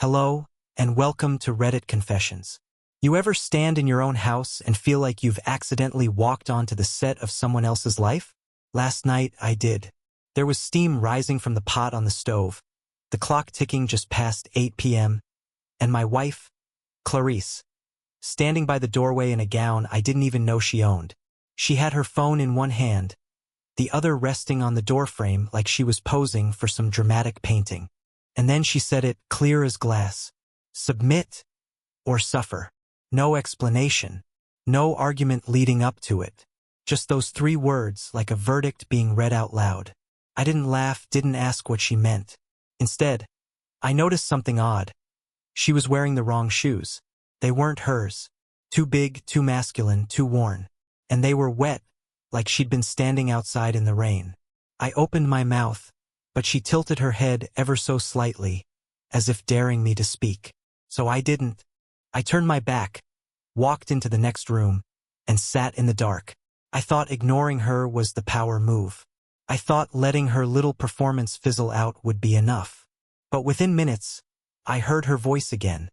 Hello, and welcome to Reddit Confessions. You ever stand in your own house and feel like you've accidentally walked onto the set of someone else's life? Last night, I did. There was steam rising from the pot on the stove, the clock ticking just past 8 p.m., and my wife, Clarice, standing by the doorway in a gown I didn't even know she owned. She had her phone in one hand, the other resting on the doorframe like she was posing for some dramatic painting. And then she said it clear as glass. Submit or suffer. No explanation. No argument leading up to it. Just those three words like a verdict being read out loud. I didn't laugh, didn't ask what she meant. Instead, I noticed something odd. She was wearing the wrong shoes. They weren't hers. Too big, too masculine, too worn. And they were wet, like she'd been standing outside in the rain. I opened my mouth, but she tilted her head ever so slightly, as if daring me to speak. So I didn't. I turned my back, walked into the next room, and sat in the dark. I thought ignoring her was the power move. I thought letting her little performance fizzle out would be enough. But within minutes, I heard her voice again.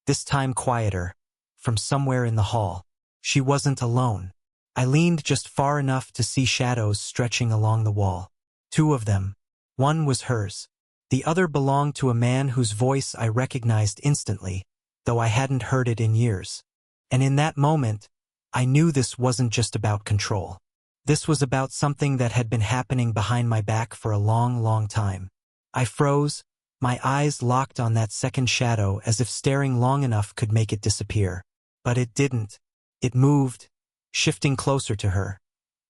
This time quieter, from somewhere in the hall. She wasn't alone. I leaned just far enough to see shadows stretching along the wall. Two of them. One was hers. The other belonged to a man whose voice I recognized instantly, though I hadn't heard it in years. And in that moment, I knew this wasn't just about control. This was about something that had been happening behind my back for a long, long time. I froze, my eyes locked on that second shadow as if staring long enough could make it disappear. But it didn't. It moved, shifting closer to her,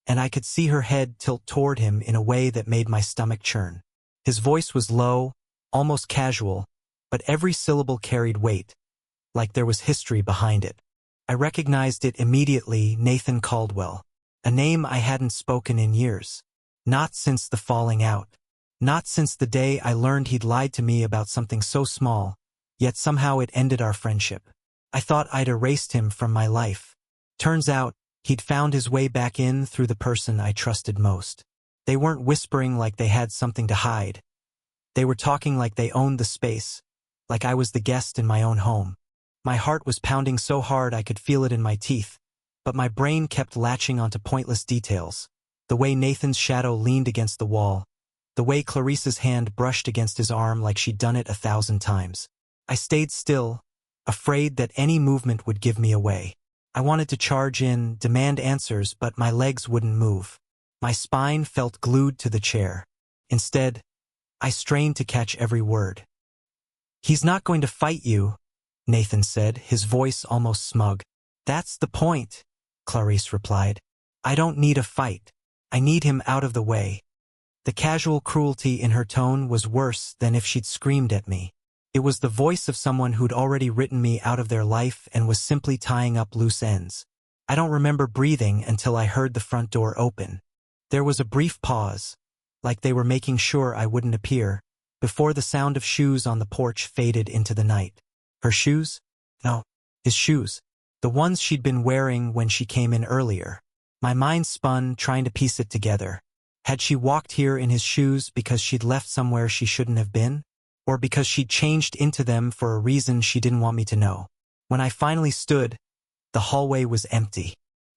and I could see her head tilt toward him in a way that made my stomach churn. His voice was low, almost casual, but every syllable carried weight, like there was history behind it. I recognized it immediately, Nathan Caldwell, a name I hadn't spoken in years. Not since the falling out. Not since the day I learned he'd lied to me about something so small, yet somehow it ended our friendship. I thought I'd erased him from my life. Turns out, he'd found his way back in through the person I trusted most. They weren't whispering like they had something to hide. They were talking like they owned the space, like I was the guest in my own home. My heart was pounding so hard I could feel it in my teeth, but my brain kept latching onto pointless details. The way Nathan's shadow leaned against the wall, the way Clarice's hand brushed against his arm like she'd done it 1,000 times. I stayed still, afraid that any movement would give me away. I wanted to charge in, demand answers, but my legs wouldn't move. My spine felt glued to the chair. Instead, I strained to catch every word. "He's not going to fight you," Nathan said, his voice almost smug. "That's the point," Clarice replied. "I don't need a fight. I need him out of the way." The casual cruelty in her tone was worse than if she'd screamed at me. It was the voice of someone who'd already written me out of their life and was simply tying up loose ends. I don't remember breathing until I heard the front door open. There was a brief pause, like they were making sure I wouldn't appear, before the sound of shoes on the porch faded into the night. Her shoes? No, his shoes. The ones she'd been wearing when she came in earlier. My mind spun, trying to piece it together. Had she walked here in his shoes because she'd left somewhere she shouldn't have been? Or because she'd changed into them for a reason she didn't want me to know? When I finally stood, the hallway was empty.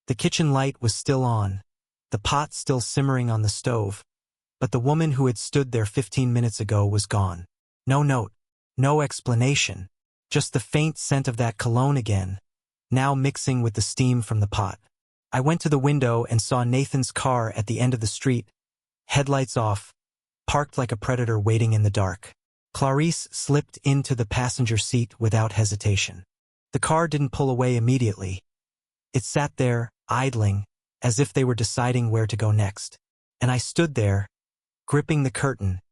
The kitchen light was still on, the pot still simmering on the stove, but the woman who had stood there 15 minutes ago was gone. No note, no explanation, just the faint scent of that cologne again, now mixing with the steam from the pot. I went to the window and saw Nathan's car at the end of the street, headlights off, parked like a predator waiting in the dark. Clarice slipped into the passenger seat without hesitation. The car didn't pull away immediately. It sat there, idling, as if they were deciding where to go next. And I stood there, gripping the curtain,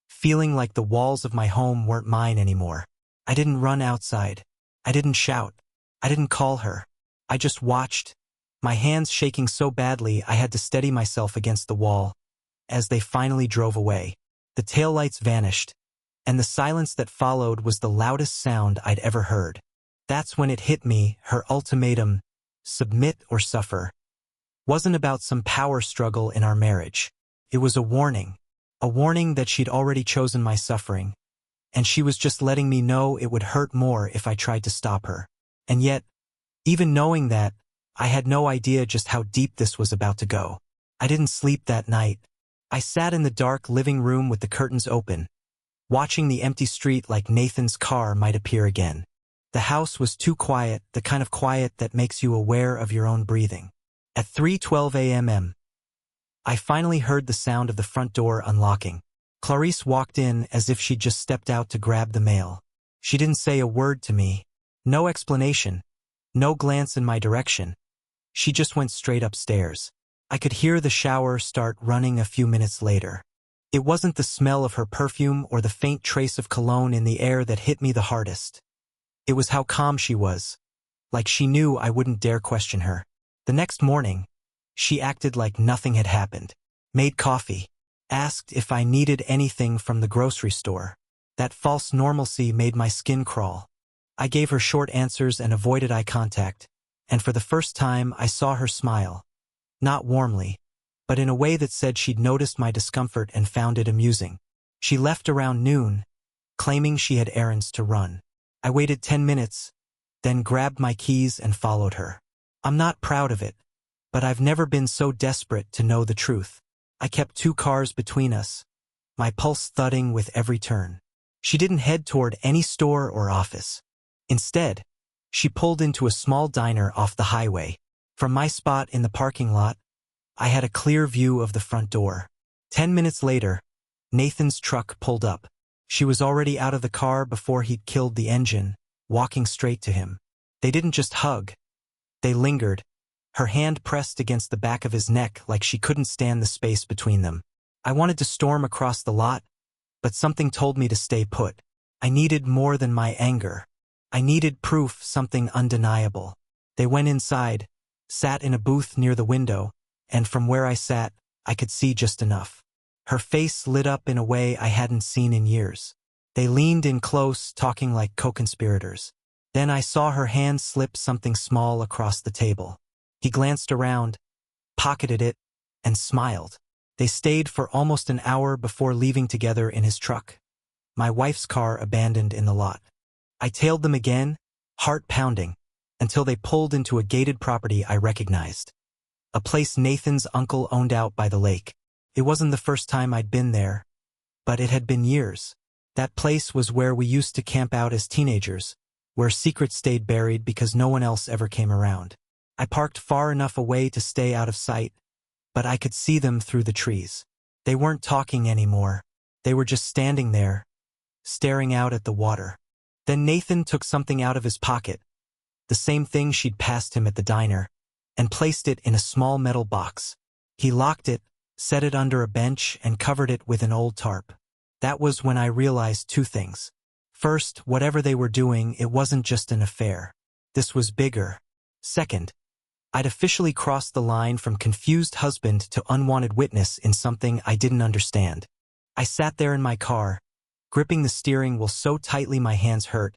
feeling like the walls of my home weren't mine anymore. I didn't run outside. I didn't shout. I didn't call her. I just watched, my hands shaking so badly I had to steady myself against the wall, as they finally drove away. The taillights vanished, and the silence that followed was the loudest sound I'd ever heard. That's when it hit me, her ultimatum, submit or suffer, wasn't about some power struggle in our marriage. It was a warning that she'd already chosen my suffering, and she was just letting me know it would hurt more if I tried to stop her. And yet, even knowing that, I had no idea just how deep this was about to go. I didn't sleep that night. I sat in the dark living room with the curtains open, watching the empty street like Nathan's car might appear again. The house was too quiet, the kind of quiet that makes you aware of your own breathing. At 3:12 a.m., I finally heard the sound of the front door unlocking. Clarice walked in as if she'd just stepped out to grab the mail. She didn't say a word to me. No explanation. No glance in my direction. She just went straight upstairs. I could hear the shower start running a few minutes later. It wasn't the smell of her perfume or the faint trace of cologne in the air that hit me the hardest. It was how calm she was, like she knew I wouldn't dare question her. The next morning, she acted like nothing had happened. Made coffee. Asked if I needed anything from the grocery store. That false normalcy made my skin crawl. I gave her short answers and avoided eye contact, and for the first time I saw her smile. Not warmly, but in a way that said she'd noticed my discomfort and found it amusing. She left around noon, claiming she had errands to run. I waited 10 minutes, then grabbed my keys and followed her. I'm not proud of it, but I've never been so desperate to know the truth. I kept 2 cars between us, my pulse thudding with every turn. She didn't head toward any store or office. Instead, she pulled into a small diner off the highway. From my spot in the parking lot, I had a clear view of the front door. 10 minutes later, Nathan's truck pulled up. She was already out of the car before he'd killed the engine, walking straight to him. They didn't just hug. They lingered, her hand pressed against the back of his neck like she couldn't stand the space between them. I wanted to storm across the lot, but something told me to stay put. I needed more than my anger. I needed proof, something undeniable. They went inside, sat in a booth near the window, and from where I sat, I could see just enough. Her face lit up in a way I hadn't seen in years. They leaned in close, talking like co-conspirators. Then I saw her hand slip something small across the table. He glanced around, pocketed it, and smiled. They stayed for almost an hour before leaving together in his truck, my wife's car abandoned in the lot. I tailed them again, heart pounding, until they pulled into a gated property I recognized. A place Nathan's uncle owned out by the lake. It wasn't the first time I'd been there, but it had been years. That place was where we used to camp out as teenagers, where secrets stayed buried because no one else ever came around. I parked far enough away to stay out of sight, but I could see them through the trees. They weren't talking anymore. They were just standing there, staring out at the water. Then Nathan took something out of his pocket, the same thing she'd passed him at the diner, and placed it in a small metal box. He locked it, set it under a bench, and covered it with an old tarp. That was when I realized 2 things. First, whatever they were doing, it wasn't just an affair. This was bigger. Second, I'd officially crossed the line from confused husband to unwanted witness in something I didn't understand. I sat there in my car, gripping the steering wheel so tightly my hands hurt,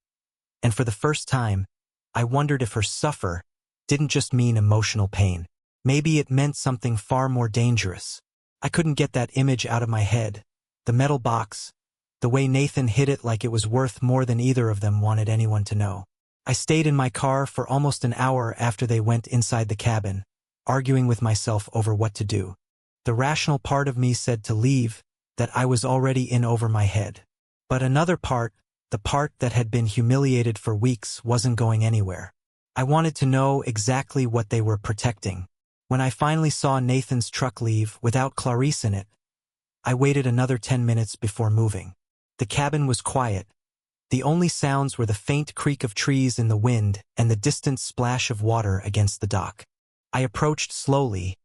and for the first time, I wondered if her suffer didn't just mean emotional pain. Maybe it meant something far more dangerous. I couldn't get that image out of my head. The metal box, the way Nathan hid it like it was worth more than either of them wanted anyone to know. I stayed in my car for almost an hour after they went inside the cabin, arguing with myself over what to do. The rational part of me said to leave, that I was already in over my head. But another part, the part that had been humiliated for weeks, wasn't going anywhere. I wanted to know exactly what they were protecting. When I finally saw Nathan's truck leave without Clarice in it, I waited another 10 minutes before moving. The cabin was quiet. The only sounds were the faint creak of trees in the wind and the distant splash of water against the dock. I approached slowly,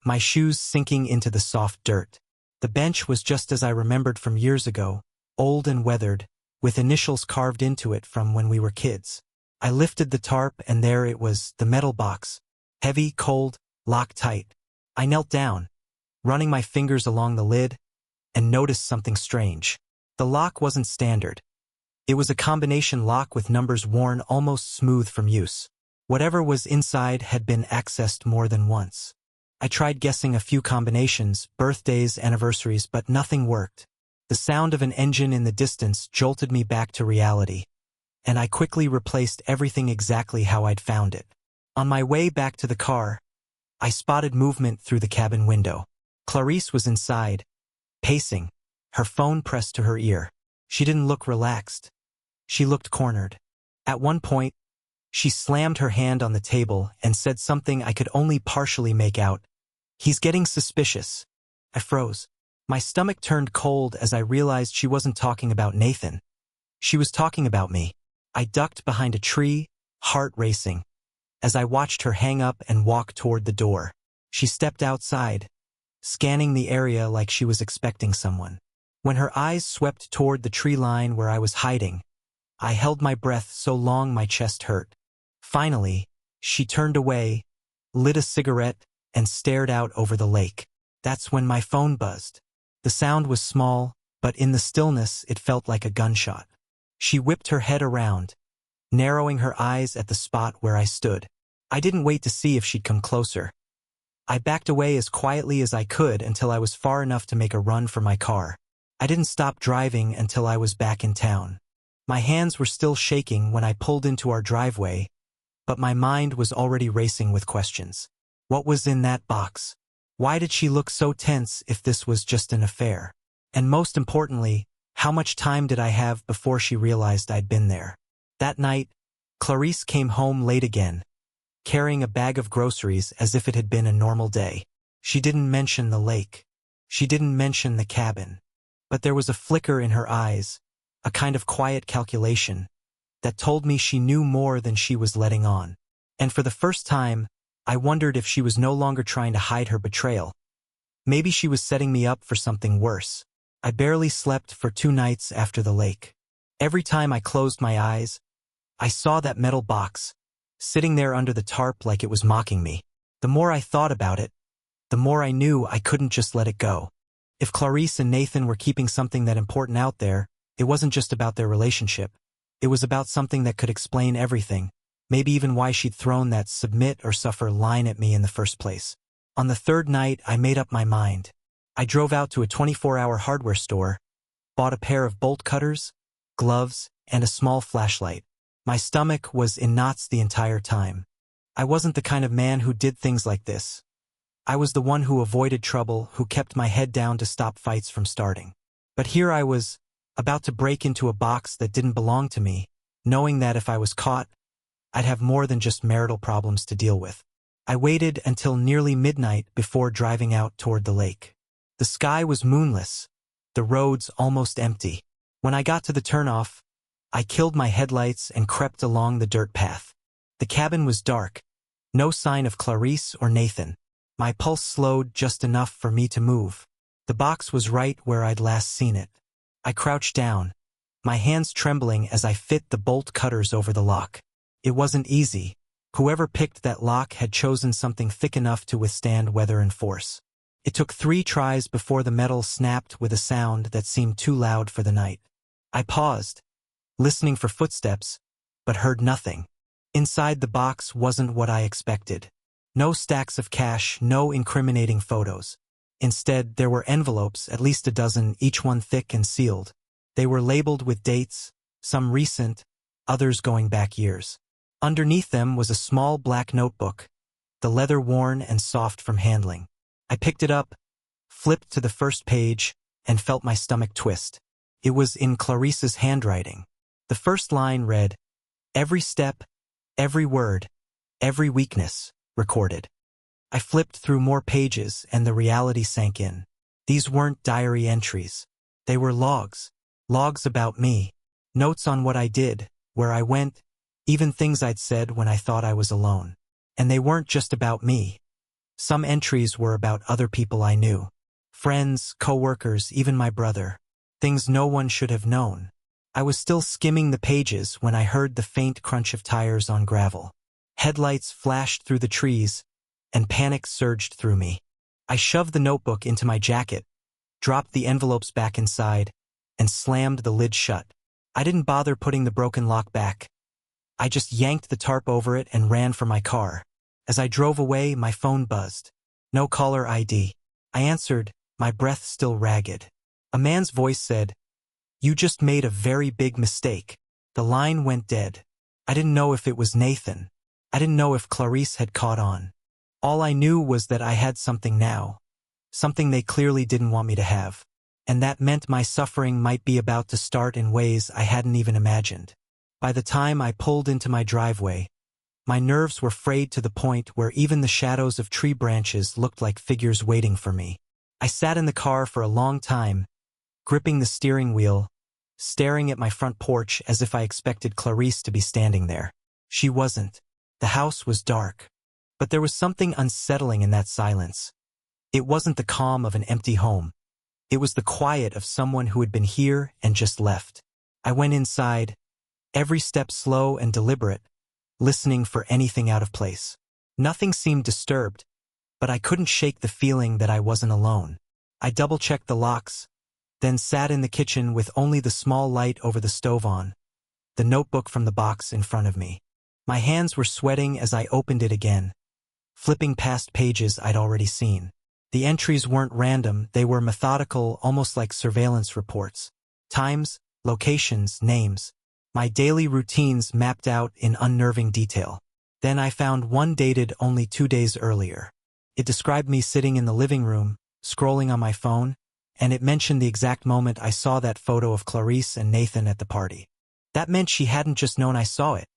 my shoes sinking into the soft dirt. The bench was just as I remembered from years ago, old and weathered, with initials carved into it from when we were kids. I lifted the tarp and there it was, the metal box. Heavy, cold, locked tight. I knelt down, running my fingers along the lid, and noticed something strange. The lock wasn't standard. It was a combination lock with numbers worn almost smooth from use. Whatever was inside had been accessed more than once. I tried guessing a few combinations, birthdays, anniversaries, but nothing worked. The sound of an engine in the distance jolted me back to reality, and I quickly replaced everything exactly how I'd found it. On my way back to the car, I spotted movement through the cabin window. Clarice was inside, pacing, her phone pressed to her ear. She didn't look relaxed. She looked cornered. At one point, she slammed her hand on the table and said something I could only partially make out. "He's getting suspicious." I froze. My stomach turned cold as I realized she wasn't talking about Nathan. She was talking about me. I ducked behind a tree, heart racing, as I watched her hang up and walk toward the door. She stepped outside, scanning the area like she was expecting someone. When her eyes swept toward the tree line where I was hiding, I held my breath so long my chest hurt. Finally, she turned away, lit a cigarette, and stared out over the lake. That's when my phone buzzed. The sound was small, but in the stillness it felt like a gunshot. She whipped her head around, narrowing her eyes at the spot where I stood. I didn't wait to see if she'd come closer. I backed away as quietly as I could until I was far enough to make a run for my car. I didn't stop driving until I was back in town. My hands were still shaking when I pulled into our driveway, but my mind was already racing with questions. What was in that box? Why did she look so tense if this was just an affair? And most importantly, how much time did I have before she realized I'd been there? That night, Clarice came home late again, carrying a bag of groceries as if it had been a normal day. She didn't mention the lake. She didn't mention the cabin. But there was a flicker in her eyes, a kind of quiet calculation, that told me she knew more than she was letting on. And for the first time, I wondered if she was no longer trying to hide her betrayal. Maybe she was setting me up for something worse. I barely slept for 2 nights after the lake. Every time I closed my eyes, I saw that metal box, sitting there under the tarp like it was mocking me. The more I thought about it, the more I knew I couldn't just let it go. If Clarice and Nathan were keeping something that important out there, it wasn't just about their relationship. It was about something that could explain everything, maybe even why she'd thrown that submit or suffer line at me in the first place. On the 3rd night, I made up my mind. I drove out to a 24-hour hardware store, bought a pair of bolt cutters, gloves, and a small flashlight. My stomach was in knots the entire time. I wasn't the kind of man who did things like this. I was the one who avoided trouble, who kept my head down to stop fights from starting. But here I was, about to break into a box that didn't belong to me, knowing that if I was caught, I'd have more than just marital problems to deal with. I waited until nearly midnight before driving out toward the lake. The sky was moonless, the roads almost empty. When I got to the turnoff, I killed my headlights and crept along the dirt path. The cabin was dark, no sign of Clarice or Nathan. My pulse slowed just enough for me to move. The box was right where I'd last seen it. I crouched down, my hands trembling as I fit the bolt cutters over the lock. It wasn't easy. Whoever picked that lock had chosen something thick enough to withstand weather and force. It took 3 tries before the metal snapped with a sound that seemed too loud for the night. I paused, listening for footsteps, but heard nothing. Inside the box wasn't what I expected. No stacks of cash, no incriminating photos. Instead, there were envelopes, at least a dozen, each one thick and sealed. They were labeled with dates, some recent, others going back years. Underneath them was a small black notebook, the leather worn and soft from handling. I picked it up, flipped to the first page, and felt my stomach twist. It was in Clarice's handwriting. The first line read, "Every step, every word, every weakness, recorded." I flipped through more pages and the reality sank in. These weren't diary entries. They were logs. Logs about me. Notes on what I did, where I went, even things I'd said when I thought I was alone. And they weren't just about me. Some entries were about other people I knew. Friends, co-workers, even my brother. Things no one should have known. I was still skimming the pages when I heard the faint crunch of tires on gravel. Headlights flashed through the trees, and panic surged through me. I shoved the notebook into my jacket, dropped the envelopes back inside, and slammed the lid shut. I didn't bother putting the broken lock back. I just yanked the tarp over it and ran for my car. As I drove away, my phone buzzed. No caller ID. I answered, my breath still ragged. A man's voice said, "You just made a very big mistake." The line went dead. I didn't know if it was Nathan. I didn't know if Clarice had caught on. All I knew was that I had something now. Something they clearly didn't want me to have. And that meant my suffering might be about to start in ways I hadn't even imagined. By the time I pulled into my driveway, my nerves were frayed to the point where even the shadows of tree branches looked like figures waiting for me. I sat in the car for a long time, gripping the steering wheel, staring at my front porch as if I expected Clarice to be standing there. She wasn't. The house was dark. But there was something unsettling in that silence. It wasn't the calm of an empty home. It was the quiet of someone who had been here and just left. I went inside, every step slow and deliberate, listening for anything out of place. Nothing seemed disturbed, but I couldn't shake the feeling that I wasn't alone. I double-checked the locks, then sat in the kitchen with only the small light over the stove on, the notebook from the box in front of me. My hands were sweating as I opened it again, flipping past pages I'd already seen. The entries weren't random, they were methodical, almost like surveillance reports. Times, locations, names. My daily routines mapped out in unnerving detail. Then I found one dated only 2 days earlier. It described me sitting in the living room, scrolling on my phone, and it mentioned the exact moment I saw that photo of Clarice and Nathan at the party. That meant she hadn't just known I saw it.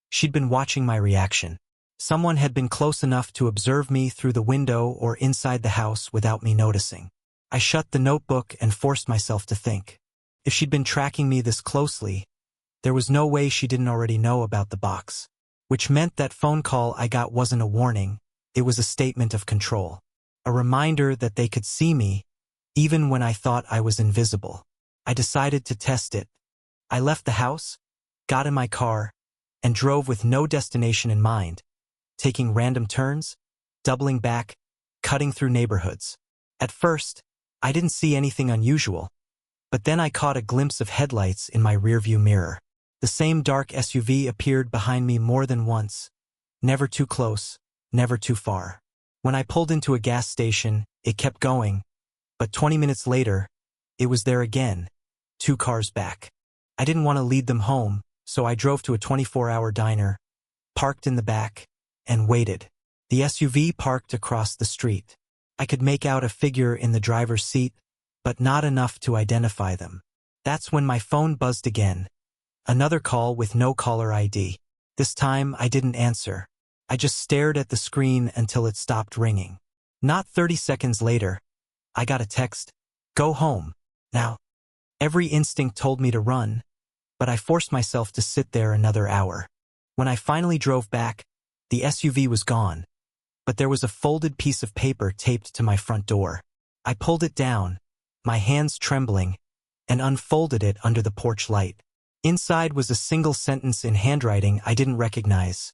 She'd been watching my reaction. Someone had been close enough to observe me through the window or inside the house without me noticing. I shut the notebook and forced myself to think. If she'd been tracking me this closely, there was no way she didn't already know about the box. Which meant that phone call I got wasn't a warning, it was a statement of control. A reminder that they could see me, even when I thought I was invisible. I decided to test it. I left the house, got in my car, and drove with no destination in mind, taking random turns, doubling back, cutting through neighborhoods. At first, I didn't see anything unusual, but then I caught a glimpse of headlights in my rearview mirror. The same dark SUV appeared behind me more than once, never too close, never too far. When I pulled into a gas station, it kept going, but 20 minutes later, it was there again, 2 cars back. I didn't want to lead them home, so I drove to a 24-hour diner, parked in the back, and waited. The SUV parked across the street. I could make out a figure in the driver's seat, but not enough to identify them. That's when my phone buzzed again. Another call with no caller ID. This time I didn't answer. I just stared at the screen until it stopped ringing. Not 30 seconds later, I got a text, "Go home, now." Every instinct told me to run, but I forced myself to sit there another hour. When I finally drove back, the SUV was gone, but there was a folded piece of paper taped to my front door. I pulled it down, my hands trembling, and unfolded it under the porch light. Inside was a single sentence in handwriting I didn't recognize.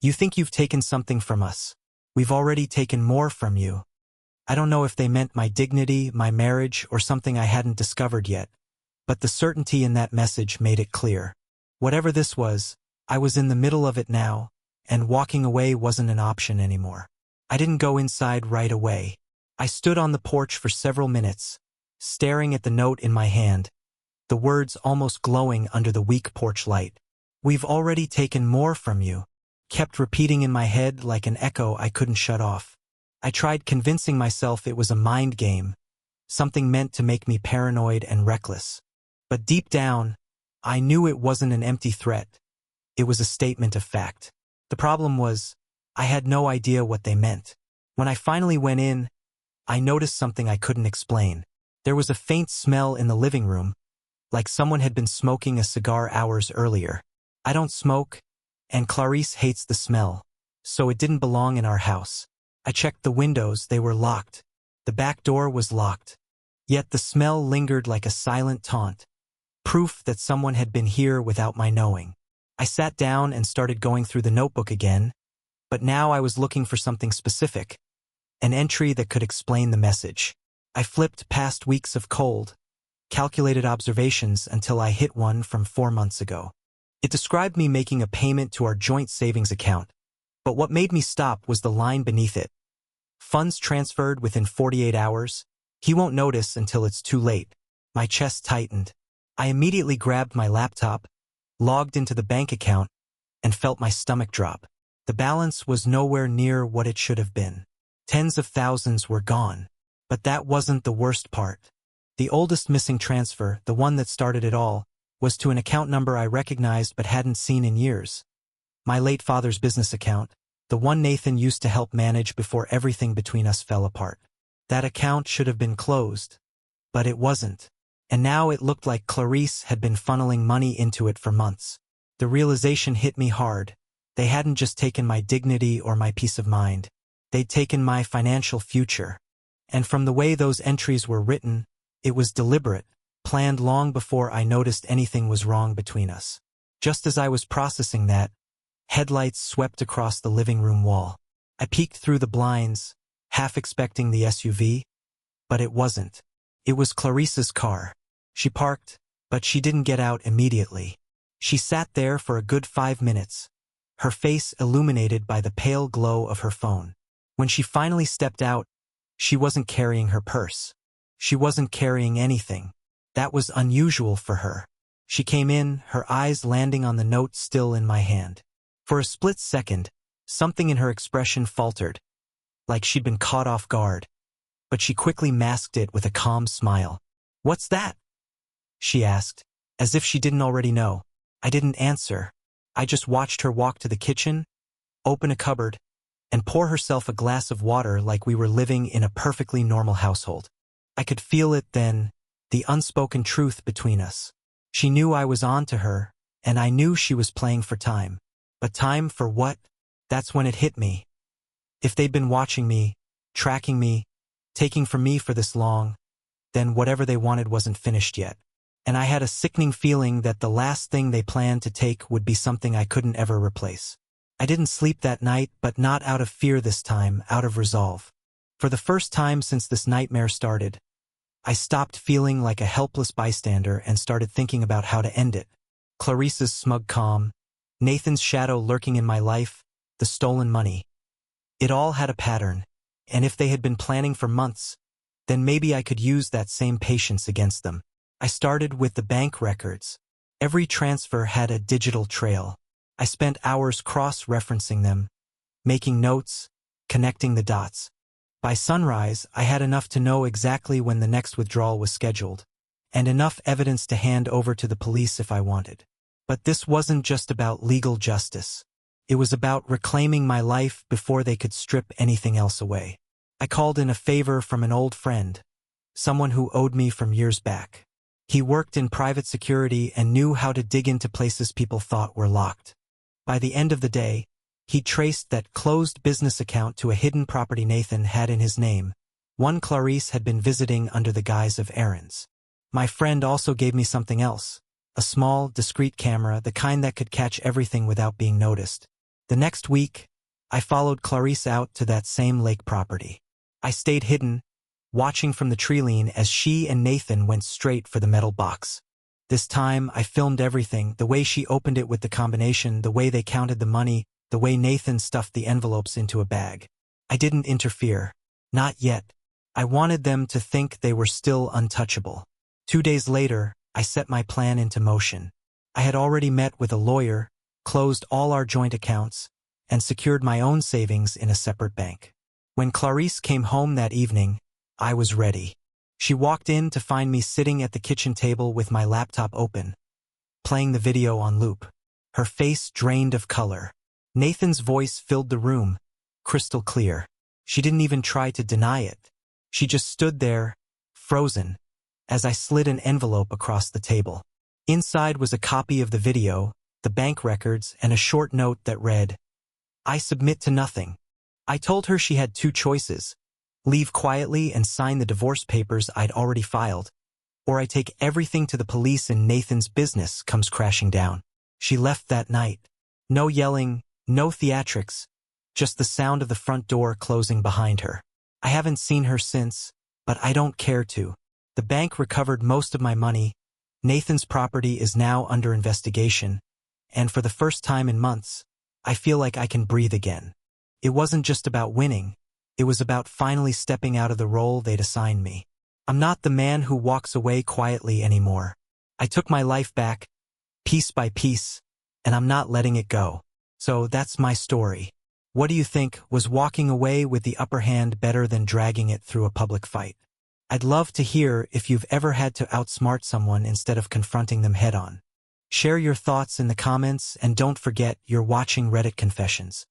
"You think you've taken something from us. We've already taken more from you." I don't know if they meant my dignity, my marriage, or something I hadn't discovered yet, but the certainty in that message made it clear. Whatever this was, I was in the middle of it now, and walking away wasn't an option anymore. I didn't go inside right away. I stood on the porch for several minutes, staring at the note in my hand, the words almost glowing under the weak porch light. "We've already taken more from you," kept repeating in my head like an echo I couldn't shut off. I tried convincing myself it was a mind game, something meant to make me paranoid and reckless. But deep down, I knew it wasn't an empty threat. It was a statement of fact. The problem was, I had no idea what they meant. When I finally went in, I noticed something I couldn't explain. There was a faint smell in the living room, like someone had been smoking a cigar hours earlier. I don't smoke, and Clarice hates the smell, so it didn't belong in our house. I checked the windows, they were locked. The back door was locked. Yet the smell lingered like a silent taunt, proof that someone had been here without my knowing. I sat down and started going through the notebook again, but now I was looking for something specific, an entry that could explain the message. I flipped past weeks of cold, calculated observations until I hit one from 4 months ago. It described me making a payment to our joint savings account, but what made me stop was the line beneath it. "Funds transferred within 48 hours, He won't notice until it's too late. My chest tightened. I immediately grabbed my laptop, logged into the bank account, and felt my stomach drop. The balance was nowhere near what it should have been. Tens of thousands were gone. But that wasn't the worst part. The oldest missing transfer, the one that started it all, was to an account number I recognized but hadn't seen in years. My late father's business account, the one Nathan used to help manage before everything between us fell apart. That account should have been closed, but it wasn't. And now it looked like Clarice had been funneling money into it for months. The realization hit me hard. They hadn't just taken my dignity or my peace of mind. They'd taken my financial future. And from the way those entries were written, it was deliberate, planned long before I noticed anything was wrong between us. Just as I was processing that, headlights swept across the living room wall. I peeked through the blinds, half expecting the SUV, but it wasn't. It was Clarice's car. She parked, but she didn't get out immediately. She sat there for a good 5 minutes, her face illuminated by the pale glow of her phone. When she finally stepped out, she wasn't carrying her purse. She wasn't carrying anything. That was unusual for her. She came in, her eyes landing on the note still in my hand. For a split second, something in her expression faltered, like she'd been caught off guard. But she quickly masked it with a calm smile. "What's that?" she asked, as if she didn't already know. I didn't answer. I just watched her walk to the kitchen, open a cupboard, and pour herself a glass of water like we were living in a perfectly normal household. I could feel it then, the unspoken truth between us. She knew I was on to her, and I knew she was playing for time. But time for what? That's when it hit me. If they'd been watching me, tracking me, taking from me for this long, then whatever they wanted wasn't finished yet. And I had a sickening feeling that the last thing they planned to take would be something I couldn't ever replace. I didn't sleep that night, but not out of fear this time, out of resolve. For the first time since this nightmare started, I stopped feeling like a helpless bystander and started thinking about how to end it. Clarice's smug calm, Nathan's shadow lurking in my life, the stolen money. It all had a pattern, and if they had been planning for months, then maybe I could use that same patience against them. I started with the bank records. Every transfer had a digital trail. I spent hours cross-referencing them, making notes, connecting the dots. By sunrise, I had enough to know exactly when the next withdrawal was scheduled, and enough evidence to hand over to the police if I wanted. But this wasn't just about legal justice. It was about reclaiming my life before they could strip anything else away. I called in a favor from an old friend, someone who owed me from years back. He worked in private security and knew how to dig into places people thought were locked. By the end of the day, he traced that closed business account to a hidden property Nathan had in his name, one Clarice had been visiting under the guise of errands. My friend also gave me something else, a small, discreet camera, the kind that could catch everything without being noticed. The next week, I followed Clarice out to that same lake property. I stayed hidden, watching from the tree line as she and Nathan went straight for the metal box. This time, I filmed everything, the way she opened it with the combination, the way they counted the money, the way Nathan stuffed the envelopes into a bag. I didn't interfere. Not yet. I wanted them to think they were still untouchable. 2 days later, I set my plan into motion. I had already met with a lawyer, closed all our joint accounts, and secured my own savings in a separate bank. When Clarice came home that evening, I was ready. She walked in to find me sitting at the kitchen table with my laptop open, playing the video on loop. Her face drained of color. Nathan's voice filled the room, crystal clear. She didn't even try to deny it. She just stood there, frozen, as I slid an envelope across the table. Inside was a copy of the video, the bank records, and a short note that read, "I submit to nothing." I told her she had 2 choices. Leave quietly and sign the divorce papers I'd already filed, or I take everything to the police and Nathan's business comes crashing down. She left that night. No yelling, no theatrics, just the sound of the front door closing behind her. I haven't seen her since, but I don't care to. The bank recovered most of my money. Nathan's property is now under investigation, and for the first time in months, I feel like I can breathe again. It wasn't just about winning. It was about finally stepping out of the role they'd assigned me. I'm not the man who walks away quietly anymore. I took my life back, piece by piece, and I'm not letting it go. So that's my story. What do you think? Was walking away with the upper hand better than dragging it through a public fight? I'd love to hear if you've ever had to outsmart someone instead of confronting them head-on. Share your thoughts in the comments and don't forget you're watching Reddit Confessions.